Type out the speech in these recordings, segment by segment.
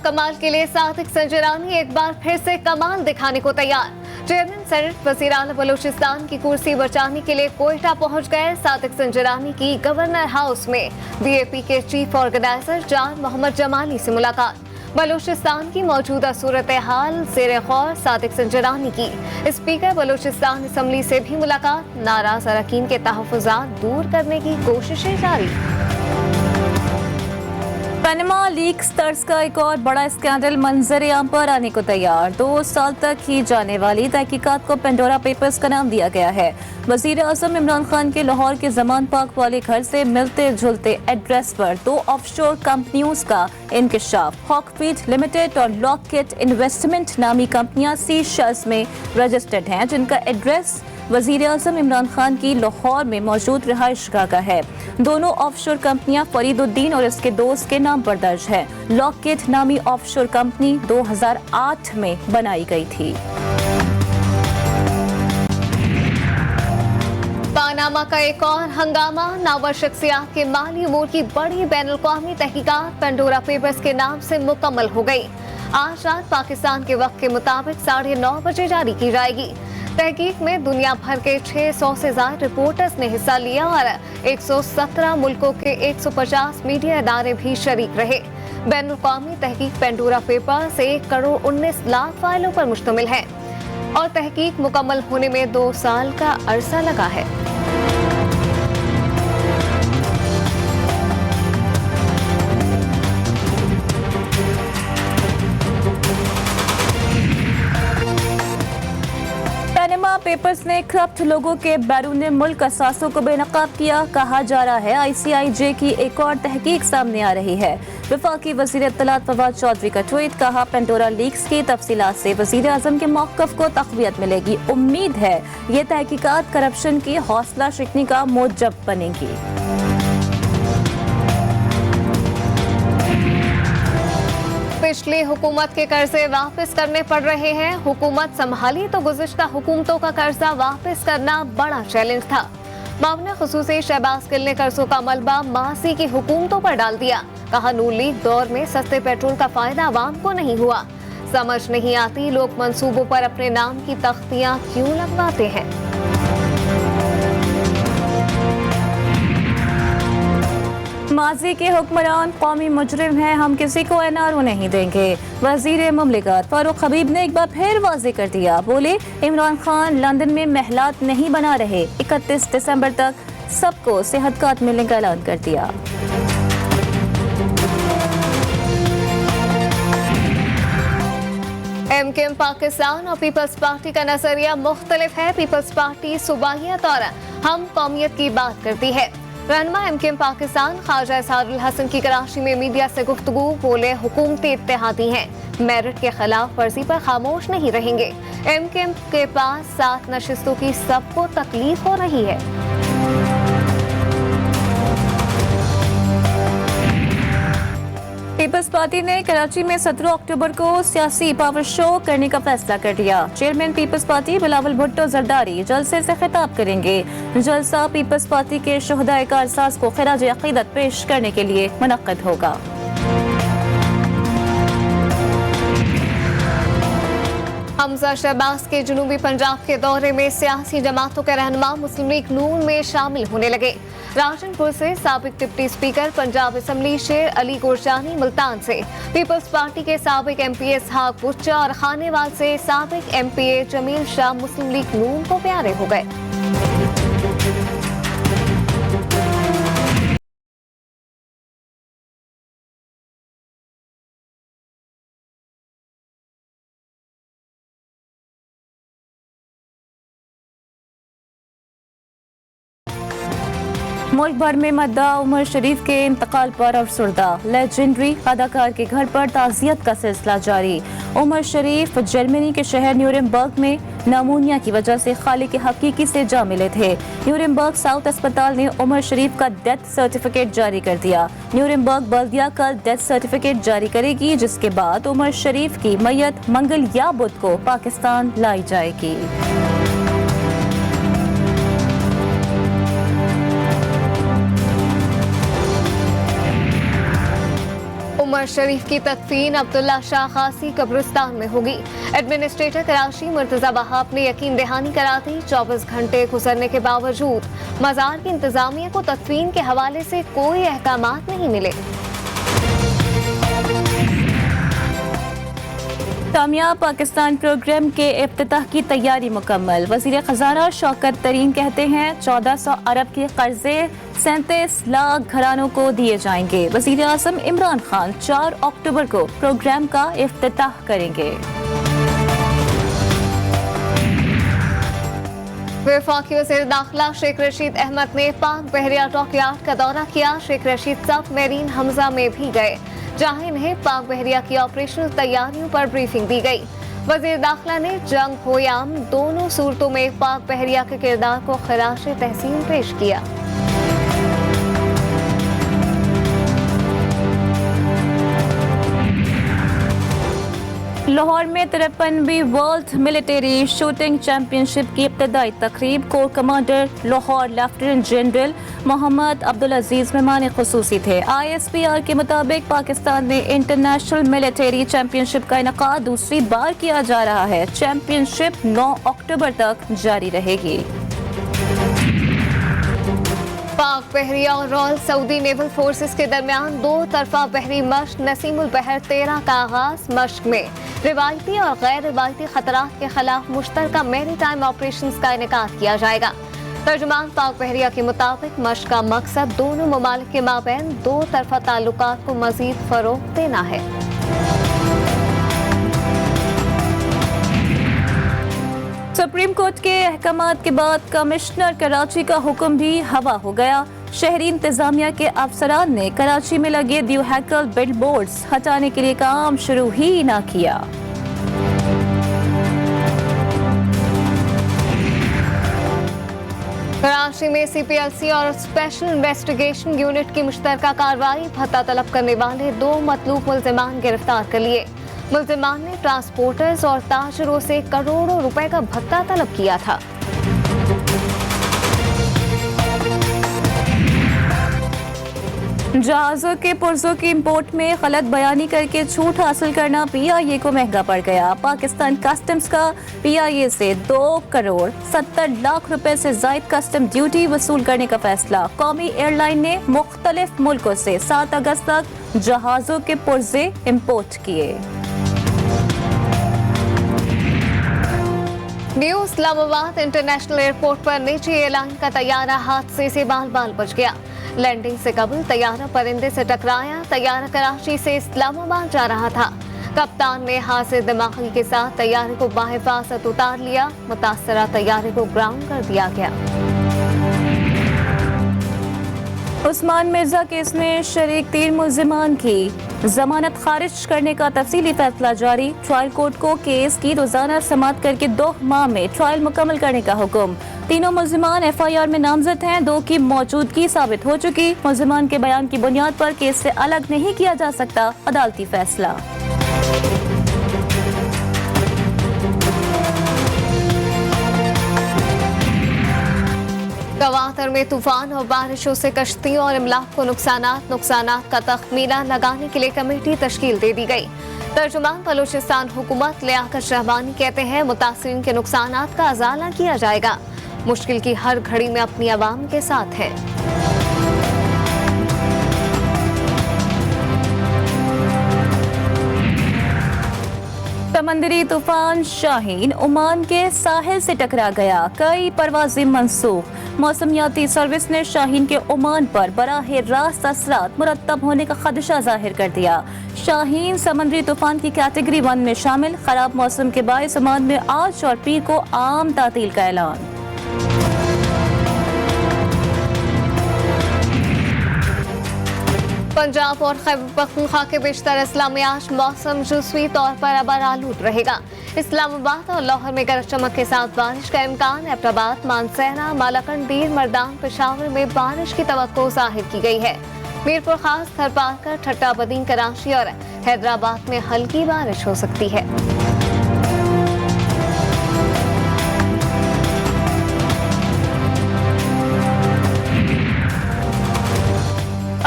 कमाल के लिए सादिक संजरानी एक बार फिर से कमाल दिखाने को तैयार। चेयरमैन सेनेट वजीर आला बलूचिस्तान की कुर्सी बचाने के लिए कोयटा पहुंच गए सादिक संजरानी की गवर्नर हाउस में बीएपी के चीफ ऑर्गेनाइजर जान मोहम्मद जमाली से मुलाकात। बलूचिस्तान की मौजूदा सूरत हाल ज़ेरे गौर सादिक संजरानी की स्पीकर बलूचिस्तान असम्बली से भी मुलाकात। नाराज अरकान के तहफ़्फ़ुज़ात दूर करने की कोशिशें जारी। पनामा लीक्स तर्ज का एक और बड़ा स्कैंडल मंजर आम पर आने को तैयार। 2 साल तक की जाने वाली तहकीकात को पेंडोरा पेपर्स का नाम दिया गया है। वजीर आज़म इमरान खान के लाहौर के जमान पाक वाले घर से मिलते जुलते एड्रेस पर 2 ऑफशोर कंपनियों का इंकशाफ। हॉकफीड लिमिटेड और लॉकहिड इन्वेस्टमेंट नामी कंपनियां सीशेल्स में रजिस्टर्ड हैं, जिनका एड्रेस वजीर आज़म इमरान खान की लाहौर में मौजूद रिहाइशगाह का है। दोनों ऑफशोर कंपनियां फरीदुद्दीन और इसके दोस्त के नाम पर दर्ज है। लॉकहिड नामी ऑफशोर कंपनी 2008 में बनाई गई थी। पनामा का एक और हंगामा। नावर शख्सियात के माली उमूर की बड़ी बैनुल-अक़वामी तहकीकात पेंडोरा पेपर्स के नाम से मुकम्मल हो गई। आज रात पाकिस्तान के वक्त के मुताबिक 9:30 बजे जारी की जाएगी। तहकीक में दुनिया भर के 600 से ज्यादा रिपोर्टर्स ने हिस्सा लिया और 117 मुल्कों के 150 मीडिया इदारे भी शरीक रहे। बैनुल-अक़वामी तहकीक पेंडोरा पेपर्स 1 करोड़ 19 लाख फाइलों पर मुश्तमिल है और तहकीक मुकम्मल होने में 2 साल का अरसा लगा है। पनामा पेपर्स ने करप्ट लोगों के बैरून मुल्क असासों को बेनकाब किया। कहा जा रहा है ICIJ की एक और तहकीक सामने आ रही है। वफाकी वजीर इत्तलात फवाद चौधरी का ट्वीट। कहा पेंडोरा लीक्स की तफसीलात से वजीर आज़म के मौक़िफ़ को तक़वियत मिलेगी। उम्मीद है ये तहकीकात करप्शन की हौसला शिकनी का मूजब बनेगी। पिछली हुकूमत के कर्जे वापस करने पड़ रहे हैं। हुकूमत संभाली तो गुज़िश्ता हुकूमतों का कर्जा वापस करना बड़ा चैलेंज था। मामला खुसूसी शहबाज गिल ने कर्जों का मलबा मासी की हुकूमतों पर डाल दिया। कहा नून लीग दौर में सस्ते पेट्रोल का फायदा आवाम को नहीं हुआ। समझ नहीं आती लोग मंसूबों पर अपने नाम की तख्तियां क्यों लगवाते हैं। माजी के हुक्मरान कौमी मुजरिम हैं, हम किसी को NRO नहीं देंगे। वजीर मुमलिकत फारूक हबीब ने एक बार फिर वाज़ेह कर दिया। बोले इमरान खान लंदन में महलात नहीं बना रहे। 31 दिसंबर तक सबको सेहत कार्ड मिलने का ऐलान कर दिया। MKM पाकिस्तान और पीपल्स पार्टी का नजरिया मुख्तलिफ है। पीपल्स पार्टी सूबाहियत और हम कौमियत की बात करती है। रहनुमा MKM पाकिस्तान ख्वाजा इजहारुल हसन की कराची में मीडिया से गुफ्तगू। बोले हुकूमती इत्तेहादी हैं, मेरिट के खिलाफ वर्जी पर खामोश नहीं रहेंगे। MKM के पास 7 नशिस्तों की सबको तकलीफ हो रही है। पीपल्स पार्टी ने कराची में 17 अक्टूबर को सियासी पावर शो करने का फैसला कर लिया। Chairman Peoples Party Bilawal Bhutto Zardari जलसे से खिताब करेंगे। जलसा पीपल्स पार्टी के शुहदाए कारसाज को खिराज अकीदत पेश करने के लिए मुनक्किद होगा। हमजा शहबाज के जुनूबी पंजाब के दौरे में सियासी जमातों के रहनुमा मुस्लिम लीग नून में शामिल होने लगे। राजनपुर से साबिक डिप्टी स्पीकर पंजाब असम्बली शेर अली गुरजानी, मुल्तान से पीपल्स पार्टी के साबिक MP इसहाक बुच्चा और खानेवाल से साबिक MP जमील शाह मुस्लिम लीग नून को प्यारे हो गए। मुल्क भर में मद्दा उमर शरीफ के इंतकाल पर अफसरदा। लेजेंडरी अदाकार के घर पर ताज़ियत का सिलसिला जारी। उमर शरीफ जर्मनी के शहर न्यूरेमबर्ग में नमूनिया की वजह से खालिक हकीकी से जा मिले थे। न्यूरेमबर्ग साउथ अस्पताल ने उमर शरीफ का डेथ सर्टिफिकेट जारी कर दिया। न्यूरेमबर्ग बल्दिया कल डेथ सर्टिफिकेट जारी करेगी, जिसके बाद उमर शरीफ की मैयत मंगल या बुध को पाकिस्तान लाई जाएगी। उमर नवाज शरीफ की तदफीन अब्दुल्ला शाह खासी कब्रिस्तान में होगी। एडमिनिस्ट्रेटर कराची मुर्तजा वहाब ने यकीन दहानी करा दी। 24 घंटे गुजरने के बावजूद मजार की इंतजामिया को तदफीन के हवाले से कोई अहकामात नहीं मिले। कामयाब पाकिस्तान प्रोग्राम के इफ्तिताह की तैयारी मुकम्मल। वज़ीर खजाना शौकत तरीन कहते हैं 1400 अरब के कर्जे 37 लाख घरानों को दिए जाएंगे। वज़ीर आज़म इमरान खान 4 अक्टूबर को प्रोग्राम का इफ्तिताह करेंगे। वफाकी वज़ीर दाखिला शेख रशीद अहमद ने पाक बहरिया डॉकयार्ड का दौरा किया। शेख रशीद सब मेरीन हमजा में भी गए, जहां इन्हें पाक बहरिया की ऑपरेशनल तैयारियों पर ब्रीफिंग दी गई। वज़ीर दाखिला ने जंग हो या अमन दोनों सूरतों में पाक बहरिया के किरदार को खराश तहसीन पेश किया। लाहौर में 53वीं वर्ल्ड मिलिट्री शूटिंग चैंपियनशिप की इब्तदाई तकरीब core commander Lahore lieutenant general Mohammad Abdul Aziz मेहमान खुसूसी थे। ISPR के मुताबिक पाकिस्तान में इंटरनेशनल मिलिट्री चैंपियनशिप का इनेकाद दूसरी बार किया जा रहा है। चैंपियनशिप 9 अक्टूबर तक जारी रहेगी। पाक बहरिया और रॉयल सऊदी नेवल फोर्सेस के दरमियान 2 तरफा बहरी मश्क नसीमुल बहर 13 का आगाज। मश्क में रिवायती और गैर रिवायती खतरात के खिलाफ मुश्तरका मैरीटाइम ऑपरेशंस का इनेकाद किया जाएगा। तर्जुमान पाक बहरिया के मुताबिक मश्क का मकसद दोनों ममालिक के माबैन 2 तरफा ताल्लुकात को मजीद फरोग देना है। सुप्रीम कोर्ट के अहकामात के बाद कमिश्नर कराची का हुक्म भी हवा हो गया। शहरी इंतजामिया के अफसरान ने कराची में लगे द्यूहैकल बिल बोर्ड्स हटाने के लिए काम शुरू ही ना किया। कराची में CPLC और स्पेशल इन्वेस्टिगेशन यूनिट की मुश्तरका कार्रवाई। भत्ता तलब करने वाले 2 मतलूब मुल्जिमान गिरफ्तार कर लिए। मुल्जिमान ने ट्रांसपोर्टर्स और ताजरों से करोड़ों रुपए का भत्ता तलब किया था। जहाजों के पुर्जों की इंपोर्ट में गलत बयानी करके छूट हासिल करना PIA को महंगा पड़ गया। पाकिस्तान कस्टम्स का PIA से 2 करोड़ 70 लाख रुपए से जायद कस्टम ड्यूटी वसूल करने का फैसला। कौमी एयरलाइन ने मुख्तलिफ मुल्कों से 7 अगस्त तक जहाजों के पुर्जे इंपोर्ट किए। न्यू इस्लामाबाद इंटरनेशनल एयरपोर्ट पर निजी एयरलाइन का तैयारा हादसे से बाल बाल बच गया। लैंडिंग से कबल तैयारा परिंदे से टकराया। तैयारा कराची से इस्लामाबाद जा रहा था। कप्तान ने हाजिर दिमागी के साथ तैयारे को बाहिफाजत उतार लिया। मुतासरा तैयारे को ग्राउंड कर दिया गया। उस्मान मिर्जा केस में शरीक 3 मुल्जिमान की जमानत खारिज करने का तफसीली फैसला जारी। ट्रायल कोर्ट को केस की रोजाना समाअत करके 2 माह में ट्रायल मुकम्मल करने का हुक्म। तीनों मुल्जिमान FIR में नामजद हैं। 2 की मौजूदगी साबित हो चुकी। मुल्जिमान के बयान की बुनियाद पर केस से अलग नहीं किया जा सकता, अदालती फैसला। गवादर में तूफान और बारिशों से कश्तियों और इमलाक को नुकसानात का तखमीना लगाने के लिए कमेटी तश्कील दे दी गई। तर्जुमान बलूचिस्तान हुकूमत लियाकत रहमानी कहते हैं मुतासिरीन के नुकसानात का अजाला किया जाएगा। मुश्किल की हर घड़ी में अपनी आवाम के साथ है। समंदरी तूफान शाहीन ओमान के साहिल से टकरा गया। कई परवाजें मनसूख। मौसमियाती सर्विस ने शाहीन के ओमान पर बराह रास्त असरात मुरतब होने का खदशा जाहिर कर दिया। शाहीन समंदरी तूफान की कैटेगरी 1 में शामिल। खराब मौसम के बायस ओमान में आज और पीर को आम तातील का ऐलान। पंजाब और खैबर पख्तूनख्वा के बेशतर अजला में आज मौसम जुज़वी तौर पर अबर आलूद रहेगा। इस्लामाबाद और लाहौर में गरज चमक के साथ बारिश का इम्कान। एबटाबाद, मानसहरा, मालाकंड, दीर, मर्दान, पेशावर में बारिश की तवक्को जाहिर की गई है। मीरपुर खास, थरपारकर, ठट्टा बदीन, कराची और हैदराबाद में हल्की बारिश हो सकती है।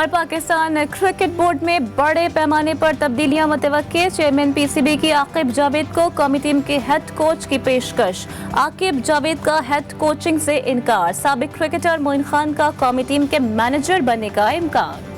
और पाकिस्तान क्रिकेट बोर्ड में बड़े पैमाने पर तब्दीलियां मुतवक्के। चेयरमैन पीसीबी की आकिब जावेद को कौमी टीम के हेड कोच की पेशकश। आकिब जावेद का हेड कोचिंग से इनकार। साबिक क्रिकेटर मोइन खान का कौमी टीम के मैनेजर बनने का इम्कान।